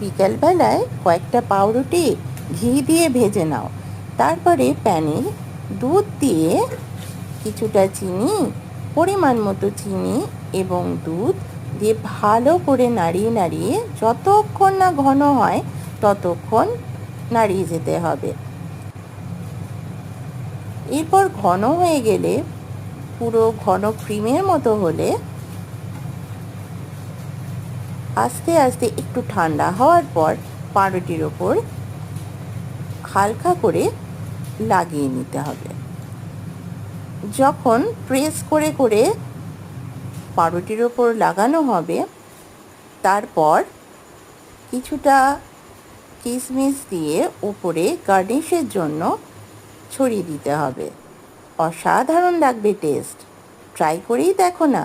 বিকালবেলায় কয়েকটা পাউরুটি ঘি দিয়ে ভেজে নাও। তারপরে প্যানে দুধ দিয়ে কিছুটা চিনি, পরিমাণ মতো চিনি এবং দুধ দিয়ে ভালো করে নাড়িয়ে নাড়িয়ে যতক্ষণ না ঘন হয় ততক্ষণ নাড়িয়ে যেতে হবে। এরপর ঘন হয়ে গেলে, পুরো ঘন ক্রিমের মতো হলে আস্তে আস্তে একটু ঠান্ডা হওয়ার পর পাউরুটির ওপর হালকা করে লাগিয়ে নিতে হবে। যখন প্রেস করে করে পাউরুটির ওপর লাগানো হবে, তারপর কিছুটা কিশমিশ দিয়ে উপরে গার্নিশের জন্য ছড়িয়ে দিতে হবে। অসাধারণ লাগবে টেস্ট। ট্রাই করেই দেখো না।